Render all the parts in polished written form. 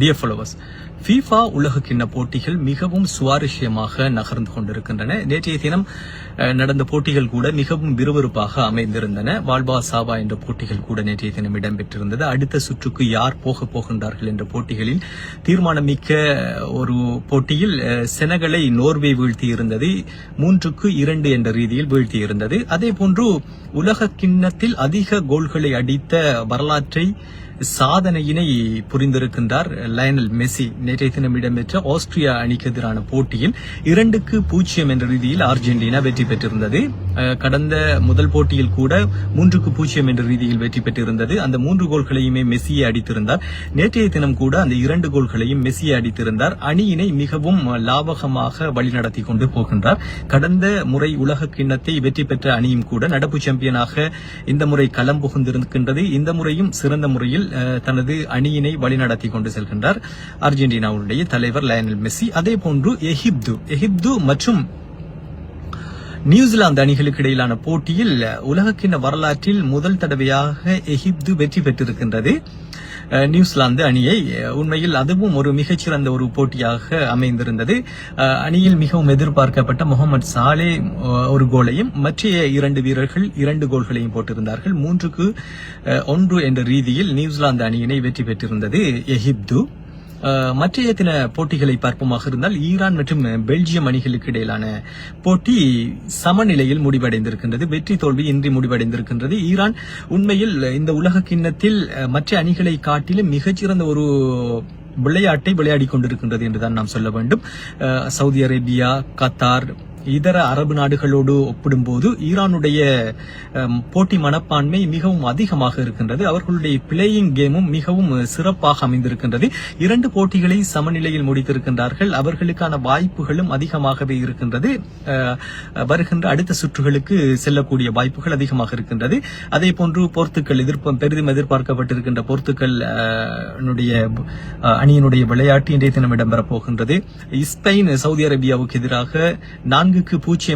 Dear followers, FIFA உலகக்கிண்ண போட்டிகள் மிகவும் சுவாரஸ்யமாக நகர்ந்து கொண்டிருக்கின்றன. நேற்றைய தினம் நடந்த போட்டிகள் கூட மிகவும் விறுவிறுப்பாக அமைந்திருந்தன. வால்பா சாவா என்ற போட்டிகள் கூட நேற்றைய தினம் இடம்பெற்றிருந்தது. அடுத்த சுற்றுக்கு யார் போகின்றார்கள் என்ற போட்டிகளில் தீர்மானமிக்க ஒரு போட்டியில் செனகலை நோர்வே வீழ்த்தியிருந்தது. 3-2 என்ற ரீதியில் வீழ்த்தியிருந்தது. அதே போன்று உலக கிண்ணத்தில் அதிக கோல்களை அடித்த வரலாற்றை சாதனையினை புரிந்திருக்கின்றார் லயனல் மெஸ்ஸி. நேற்றைய தினம் இடம்பெற்ற ஆஸ்திரியா அணிக்கு எதிரான போட்டியில் 2-0 என்ற ரீதியில் அர்ஜென்டினா வெற்றி பெற்றிருந்தது. கடந்த முதல் போட்டியில் கூட 3-0 என்ற ரீதியில் வெற்றி பெற்றிருந்தது. அந்த 3 கோல்களையுமே மெஸ்ஸியை அடித்திருந்தார். நேற்றைய தினம் கூட அந்த 2 கோல்களையும் மெஸ்ஸியை அடித்திருந்தார். அணியினை மிகவும் லாபகமாக வழிநடத்தி கொண்டு போகின்றார். கடந்த முறை உலக கிண்ணத்தை வெற்றி பெற்ற அணியும் கூட நடப்பு சாம்பியனாக இந்த முறை களம் புகுந்திருக்கின்றது. இந்த முறையும் சிறந்த முறையில் தனது அணியினை வழிநடத்தி கொண்டு செல்கின்றார் அர்ஜென்டினாவுடைய தலைவர் லயனல் மெஸ்ஸி. அதே போன்று எகிப்து மற்றும் நியூசிலாந்து அணிகளுக்கு இடையிலான போட்டியில் உலகக்கிண்ண வரலாற்றில் முதல் தடவையாக எகிப்து வெற்றி பெற்றிருக்கின்றது நியூசிலாந்து அணியை. உண்மையில் அதுவும் ஒரு மிகச்சிறந்த ஒரு போட்டியாக அமைந்திருந்தது. அணியில் மிகவும் எதிர்பார்க்கப்பட்ட முகமது சாலே ஒரு கோலையும் மற்ற 2 வீரர்கள் 2 கோல்களையும் போட்டிருந்தார்கள். 3-1 என்ற ரீதியில் நியூசிலாந்து அணியினை வெற்றி பெற்றிருந்தது எகிப்து. மற்றைய தின போட்டிகளை பார்ப்போமாக இருந்தால் ஈரான் மற்றும் பெல்ஜியம் அணிகளுக்கு இடையிலான போட்டி சமநிலையில் முடிவடைந்திருக்கின்றது. வெற்றி தோல்வி இன்றி முடிவடைந்திருக்கின்றது. ஈரான் உண்மையில் இந்த உலக கிண்ணத்தில் மற்ற அணிகளை காட்டிலும் மிகச்சிறந்த ஒரு விளையாட்டை விளையாடி கொண்டிருக்கின்றது என்றுதான் நாம் சொல்ல வேண்டும். சவுதி அரேபியா, கத்தார், இதர அரபு நாடுகளோடு ஒப்பிடும்போது ஈரானுடைய போட்டி மனப்பான்மை மிகவும் அதிகமாக இருக்கின்றது. அவர்களுடைய பிளேயிங் கேமும் மிகவும் சிறப்பாக அமைந்திருக்கின்றது. 2 போட்டிகளை சமநிலையில் முடித்திருக்கின்றார்கள். அவர்களுக்கான வாய்ப்புகளும் அதிகமாகவே இருக்கின்றது. வருகின்ற அடுத்த சுற்றுகளுக்கு செல்லக்கூடிய வாய்ப்புகள் அதிகமாக இருக்கின்றது. அதே போன்று போர்த்துக்கல் பெரிதும் எதிர்பார்க்கப்பட்டிருக்கின்ற போர்த்துக்கல் அணியினுடைய விளையாட்டு இன்றைய தினம் இடம்பெறப் போகின்றது. ஸ்பெயின் சவுதி அரேபியாவுக்கு எதிராக 4-0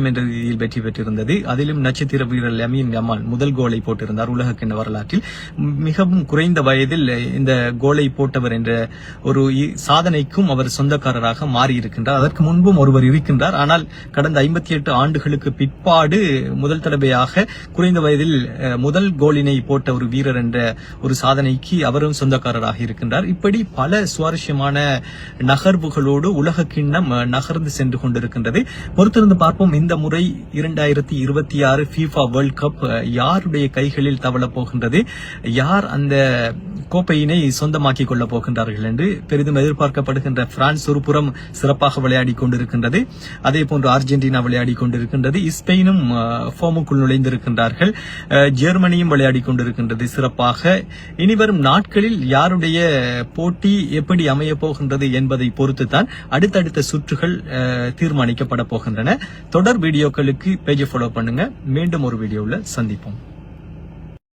என்ற ரீதியில் வெற்றி பெற்றிருந்தது. அதிலும் நட்சத்திர வீரர் லமீன் யமால் முதல் கோலை போட்டிருந்தார் உலகக்கிண்ண வரலாற்றில். மிகவும் குறைந்த வயதில் இந்த கோலை போட்டவர் என்ற ஒரு சாதனைக்கும் அவர் சொந்தக்காரராக மாறியிருக்கின்றார். அதற்கு முன்பும் ஒருவர் இருக்கின்றார். ஆனால் கடந்த 58 ஆண்டுகளுக்கு பிற்பாடு முதல் தடவையாக குறைந்த வயதில் முதல் கோலினை போட்ட ஒரு வீரர் என்ற ஒரு சாதனைக்கு அவரும் சொந்தக்காரராக இருக்கின்றார். இப்படி பல சுவாரஸ்யமான நகர்வுகளோடு உலக கிண்ணம் நகர்ந்து சென்று கொண்டிருக்கின்றது. பொறுத்திருந்து பார்ப்போம். இந்த முறை 2026 FIFA வேர்ல்ட் கப் யாருடைய கைகளில் தவளப் போகின்றது, யார் அந்த கோப்பையினை சொந்தமாக்கிக் கொள்ளப் போகின்றார்கள் என்று பெரிதும் எதிர்பார்க்கப்படுகின்ற பிரான்ஸ் ஒரு புறம் சிறப்பாக விளையாடி கொண்டிருக்கின்றது. அதே போன்று அர்ஜென்டினா விளையாடி கொண்டிருக்கின்றது. ஸ்பெயினும் ஃபார்முக்குள் நுழைந்திருக்கின்றார்கள். ஜெர்மனியும் விளையாடி கொண்டிருக்கின்றது சிறப்பாக. இனிவரும் நாட்களில் யாருடைய போட்டி எப்படி அமையப் போகின்றது என்பதை பொறுத்துத்தான் அடுத்தடுத்த சுற்றுகள் தீர்மானிக்கப்பட போகின்றன. தொடர் வீடியோக்களுக்கு பேஜை ஃபாலோ பண்ணுங்க. மீண்டும் ஒரு வீடியோவில் சந்திப்போம்.